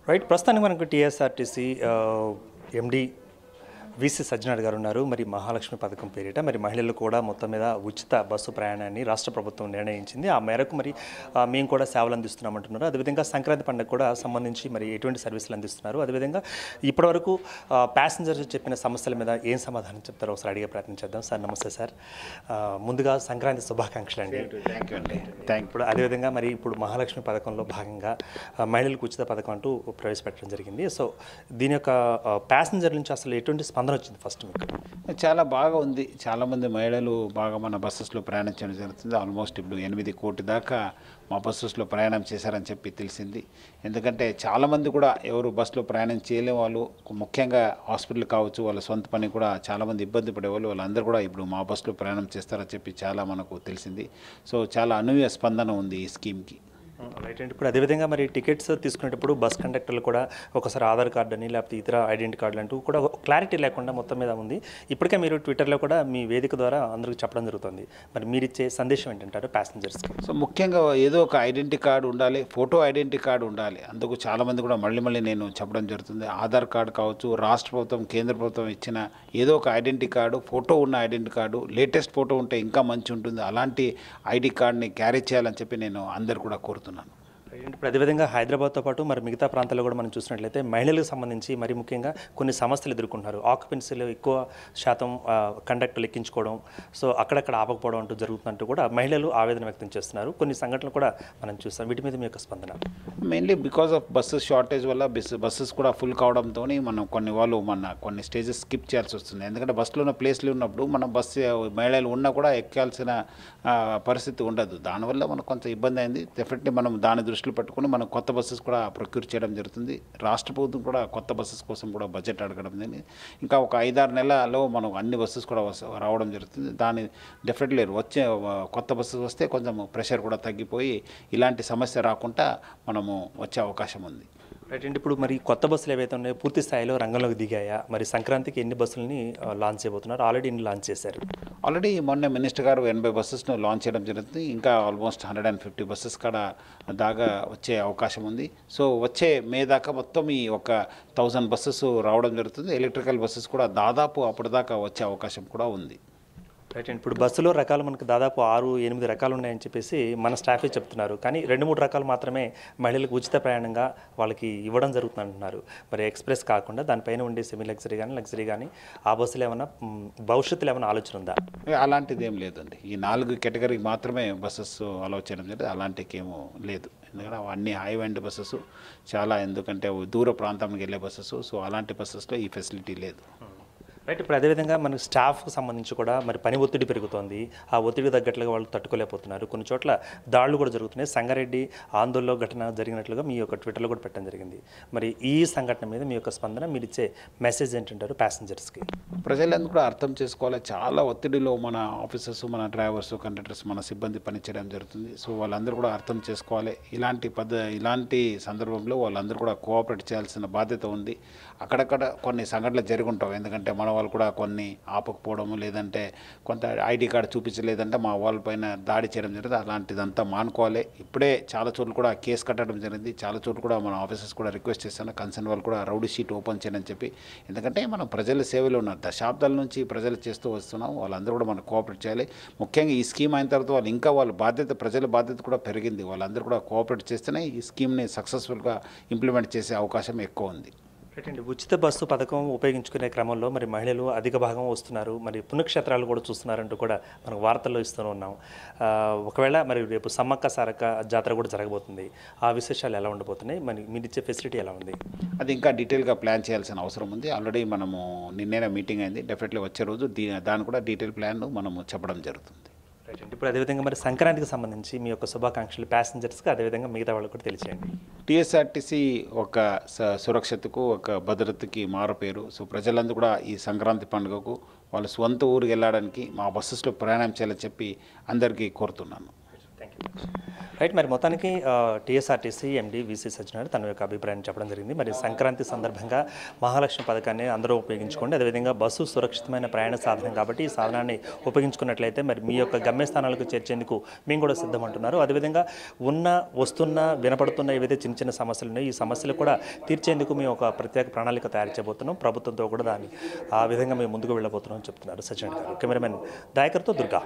Right. ప్రస్తుతానికి మనకు TSRTC MD VC Sajjanar గారు ఉన్నారు. మరి మహాలక్ష్మి పథకం పేరిట మరి మహిళలు కూడా మొత్తం మీద ఉచిత బస్సు ప్రయాణాన్ని రాష్ట్ర ప్రభుత్వం నిర్ణయించింది. ఆ మేరకు మరి మేము కూడా సేవలు అందిస్తున్నామంటున్నారు. అదేవిధంగా సంక్రాంతి పండుగ కూడా సంబంధించి మరి ఎటువంటి సర్వీసులు అందిస్తున్నారు, అదేవిధంగా ఇప్పటివరకు ప్యాసింజర్స్ చెప్పిన సమస్యల మీద ఏం సమాధానం చెప్తారో ఒకసారి అడిగే ప్రయత్నం చేద్దాం. సార్ నమస్తే సార్. ముందుగా సంక్రాంతి శుభాకాంక్షలు అండి. ఇప్పుడు అదేవిధంగా మరి ఇప్పుడు మహాలక్ష్మి పథకంలో భాగంగా మహిళలకు ఉచిత పథకం అంటూ ప్రవేశపెట్టడం జరిగింది. సో దీని యొక్క ప్యాసింజర్ నుంచి అసలు ఎటువంటి స్పందన వచ్చింది? ఫస్ట్ మీకు చాలా బాగా ఉంది. చాలామంది మహిళలు బాగా మన బస్సెస్లో ప్రయాణించడం జరుగుతుంది. ఆల్మోస్ట్ ఇప్పుడు 8 కోటి దాకా మా బస్సెస్లో ప్రయాణం చేశారని చెప్పి తెలిసింది. ఎందుకంటే చాలామంది కూడా ఎవరు బస్సులో ప్రయాణం చేయలేని వాళ్ళు, ముఖ్యంగా హాస్పిటల్ కావచ్చు, వాళ్ళ సొంత పని కూడా చాలామంది ఇబ్బంది పడేవాళ్ళు, వాళ్ళందరూ కూడా ఇప్పుడు మా బస్సులో ప్రయాణం చేస్తారని చెప్పి చాలా మనకు తెలిసింది. సో చాలా అనూహ్య స్పందన ఉంది ఈ స్కీమ్కి. రైట్ అండి. ఇప్పుడు అదేవిధంగా మరి టికెట్స్ తీసుకునేటప్పుడు బస్ కండక్టర్లు కూడా ఒకసారి ఆధార్ కార్డు అని లేకపోతే ఇతర ఐడెంటిటీ కార్డులు అంటూ కూడా క్లారిటీ లేకుండా మొత్తం మీద ఉంది. ఇప్పటికే మీరు ట్విట్టర్లో కూడా మీ వేదిక ద్వారా అందరికీ చెప్పడం జరుగుతుంది. మరి మీరు ఇచ్చే సందేశం ఏంటంటారు ప్యాసింజర్స్కి? సో ముఖ్యంగా ఏదో ఒక ఐడెంటిటీ కార్డు ఉండాలి, ఫోటో ఐడెంటిటీ కార్డు ఉండాలి. అందుకు చాలామంది కూడా మళ్ళీ నేను చెప్పడం జరుగుతుంది. ఆధార్ కార్డు కావచ్చు, రాష్ట్ర ప్రభుత్వం కేంద్ర ప్రభుత్వం ఇచ్చిన ఏదో ఒక ఐడెంటిటీ కార్డు, ఫోటో ఉన్న ఐడెంటిటీ కార్డు, లేటెస్ట్ ఫోటో ఉంటే ఇంకా మంచి ఉంటుంది. అలాంటి ఐడి కార్డుని క్యారీ చేయాలని చెప్పి నేను అందరు కూడా కోరుతున్నాను. ఇప్పుడు అదేవిధంగా హైదరాబాద్తో పాటు మరి మిగతా ప్రాంతాల్లో కూడా మనం చూసినట్లయితే మహిళలకు సంబంధించి మరి ముఖ్యంగా కొన్ని సమస్యలు ఎదుర్కొంటున్నారు. ఆక్యుపెన్సీలో ఎక్కువ శాతం కండక్టర్లు ఎక్కించుకోవడం, సో అక్కడక్కడ ఆపకపోవడం అంటూ జరుగుతుందంటూ కూడా మహిళలు ఆవేదన వ్యక్తం చేస్తున్నారు. కొన్ని సంఘటనలు కూడా మనం చూస్తాం. వీటి మీద మీ యొక్క స్పందన? Mainly because of buses shortage వల్ల బస్సెస్ కూడా ఫుల్ కావడంతో మనం కొన్ని స్టేజెస్ స్కిప్ చేయాల్సి వస్తుంది. ఎందుకంటే బస్సులో ఉన్న ప్లేస్లు ఉన్నప్పుడు మనం మహిళలు ఉన్నా కూడా ఎక్కాల్సిన పరిస్థితి ఉండదు. దానివల్ల మనకు కొంత ఇబ్బంది అయింది. డెఫినెట్లీ మనం దాని దృష్టిలో పెట్టుకుని మనం కొత్త బస్సెస్ కూడా ప్రొక్యూర్ చేయడం జరుగుతుంది. రాష్ట్ర ప్రభుత్వం కూడా కొత్త బస్సెస్ కోసం కూడా బడ్జెట్ అడగడం జరిగింది. ఇంకా ఒక 5-6 నెలల్లో మనం అన్ని బస్సెస్ కూడా రావడం జరుగుతుంది. దాని డెఫినెట్లీ వచ్చే కొత్త బస్సెస్ వస్తే కొంచెం ప్రెషర్ కూడా తగ్గిపోయి ఇలాంటి సమస్య రాకుండా మనము వచ్చే అవకాశం ఉంది. రైట్ అండి. ఇప్పుడు మరి కొత్త బస్సులు ఏవైతే ఉన్నాయో పూర్తి స్థాయిలో రంగంలోకి దిగాయా? మరి సంక్రాంతికి ఎన్ని బస్సులని లాంచ్ చేయబోతున్నారు? ఆల్రెడీ ఎన్ని లాంచ్ చేశారు? ఆల్రెడీ మొన్న మినిస్టర్ గారు 80 బస్సెస్ను లాంచ్ చేయడం జరుగుతుంది. ఇంకా ఆల్మోస్ట్ 150 బస్సెస్ కూడా దాకా వచ్చే అవకాశం ఉంది. సో వచ్చే మే దాకా మొత్తం ఈ ఒక 1000 బస్సెస్ రావడం జరుగుతుంది. ఎలక్ట్రికల్ బస్సెస్ కూడా దాదాపు అప్పటిదాకా వచ్చే అవకాశం కూడా ఉంది. రైట్ అండి. ఇప్పుడు బస్సులో రకాలు మనకు దాదాపు 6-8 రకాలు ఉన్నాయని చెప్పేసి మన స్టాఫే చెప్తున్నారు. కానీ 2-3 రకాలు మాత్రమే మహిళలకు ఉచిత ప్రయాణంగా వాళ్ళకి ఇవ్వడం జరుగుతుంది అంటున్నారు. మరి ఎక్స్ప్రెస్ కాకుండా దానిపైన ఉండే సెమీ లగ్జరీ కానీ ఆ బస్సులు ఏమైనా భవిష్యత్తులో ఏమైనా ఆలోచన ఉందా? అలాంటిది ఏం లేదండి. ఈ 4 కేటగిరీకి మాత్రమే బస్సెస్ అలౌ చేయడం జరిగింది. అలాంటికి ఏమో లేదు. ఎందుకంటే అన్ని హై ఎండ్ బస్సెస్ చాలా, ఎందుకంటే దూర ప్రాంతానికి వెళ్ళే బస్సెస్. సో అలాంటి బస్సెస్లో ఈ ఫెసిలిటీ లేదు. రైట్. ఇప్పుడు అదేవిధంగా మనకు స్టాఫ్కి సంబంధించి కూడా మరి పని ఒత్తిడి పెరుగుతోంది. ఆ ఒత్తిడి తగ్గట్లుగా వాళ్ళు తట్టుకోలేకపోతున్నారు. కొన్ని చోట్ల దాడులు కూడా జరుగుతున్నాయి. సంగారెడ్డి ఆందోళనలో ఘటన జరిగినట్లుగా మీ యొక్క ట్విట్టర్లో కూడా పెట్టడం జరిగింది. మరి ఈ సంఘటన మీద మీ యొక్క స్పందన, మీరు ఇచ్చే మెసేజ్ ఏంటంటారు ప్యాసింజర్స్కి? ప్రజలందరూ కూడా అర్థం చేసుకోవాలి. చాలా ఒత్తిడిలో మన ఆఫీసర్స్, మన డ్రైవర్స్, కండక్టర్స్, మన సిబ్బంది పనిచేయడం జరుగుతుంది. సో వాళ్ళందరూ కూడా అర్థం చేసుకోవాలి. ఇలాంటి సందర్భంలో వాళ్ళందరూ కూడా కోఆపరేట్ చేయాల్సిన బాధ్యత ఉంది. అక్కడక్కడ కొన్ని సంఘటనలు జరుగుంటావు. ఎందుకంటే మన వాళ్ళు కూడా కొన్ని ఆపకపోవడము, లేదంటే కొంత ఐడి కార్డు చూపించలేదంటే మా వాళ్ళ పైన దాడి చేయడం జరిగింది. అలాంటిదంతా మానుకోవాలి. ఇప్పుడే చాలా చోట్ల కూడా కేసు కట్టడం జరిగింది. చాలా చోట్ల కూడా మన ఆఫీసర్స్ కూడా రిక్వెస్ట్ చేస్తాను, కన్సర్న్ వాళ్ళు కూడా రౌడీ షీట్ ఓపెన్ చేయని చెప్పి. ఎందుకంటే మనం ప్రజల సేవలో ఉన్నారు, దశాబ్దాల నుంచి ప్రజలు చేస్తూ వస్తున్నాం. వాళ్ళందరూ కూడా మనం కోఆపరేట్ చేయాలి. ముఖ్యంగా ఈ స్కీమ్ అయిన తర్వాత వాళ్ళు ఇంకా ప్రజల బాధ్యత కూడా పెరిగింది. వాళ్ళందరూ కూడా కోఆపరేట్ చేస్తేనే ఈ స్కీమ్ని సక్సెస్ఫుల్గా ఇంప్లిమెంట్ చేసే అవకాశం ఎక్కువ ఉంది. రైట్. ఉచిత బస్సు పథకం ఉపయోగించుకునే క్రమంలో మరి మహిళలు అధిక భాగం వస్తున్నారు, మరి పుణ్యక్షేత్రాలు కూడా చూస్తున్నారంటూ కూడా మనకు వార్తల్లో ఇస్తూ ఉన్నాం. ఒకవేళ మరి రేపు సమ్మక్క సారక్క జాతర కూడా జరగబోతుంది. ఆ విశేషాలు ఎలా ఉండబోతున్నాయి? మరి మీరు ఇచ్చే ఫెసిలిటీ ఎలా ఉంది? అది ఇంకా డీటెయిల్గా ప్లాన్ చేయాల్సిన అవసరం ఉంది. ఆల్రెడీ మనము నిన్నే మీటింగ్ అయింది. డెఫినెట్లీ వచ్చే రోజు దాని కూడా డీటెయిల్ ప్లాన్ మనము చెప్పడం జరుగుతుంది. రైట్ అండి. ఇప్పుడు అదేవిధంగా మరి సంక్రాంతికి సంబంధించి మీ యొక్క శుభాకాంక్షలు ప్యాసింజర్స్కి, అదేవిధంగా మిగతా వాళ్ళకి కూడా తెలియజేయండి. టీఎస్ఆర్టీసీ ఒక సురక్షతకు, ఒక భద్రతకి మారుపేరు. సో ప్రజలందరూ కూడా ఈ సంక్రాంతి పండుగకు వాళ్ళ స్వంత ఊరికి వెళ్ళడానికి మా బస్సెస్లో ప్రయాణం చేయాలని చెప్పి అందరికీ కోరుతున్నాను. Thank you. రైట్. మరి మొత్తానికి టీఎస్ఆర్టీసీ ఎండీ వీసీ సజ్జనార్ తన యొక్క అభిప్రాయాన్ని చెప్పడం జరిగింది. మరి సంక్రాంతి సందర్భంగా మహాలక్ష్మి పథకాన్ని అందరూ ఉపయోగించుకోండి. అదేవిధంగా బస్సు సురక్షితమైన ప్రయాణ సాధనం కాబట్టి ఈ సాధనాన్ని ఉపయోగించుకున్నట్లయితే మరి మీ యొక్క గమ్యస్థానాలకు చేర్చేందుకు మేము కూడా సిద్ధమంటున్నారు. అదేవిధంగా వస్తున్న వినపడుతున్న ఏవైతే చిన్న చిన్న సమస్యలు ఉన్నాయో ఈ సమస్యలు కూడా తీర్చేందుకు మేము ఒక ప్రత్యేక ప్రణాళిక తయారు చేయబోతున్నాం. ప్రభుత్వంతో కూడా దాన్ని ఆ విధంగా మేము ముందుకు వెళ్ళబోతున్నాం అని చెప్తున్నారు సజ్జనార్ గారు. కెమెరామెన్ దయాకర్తో దుర్గా.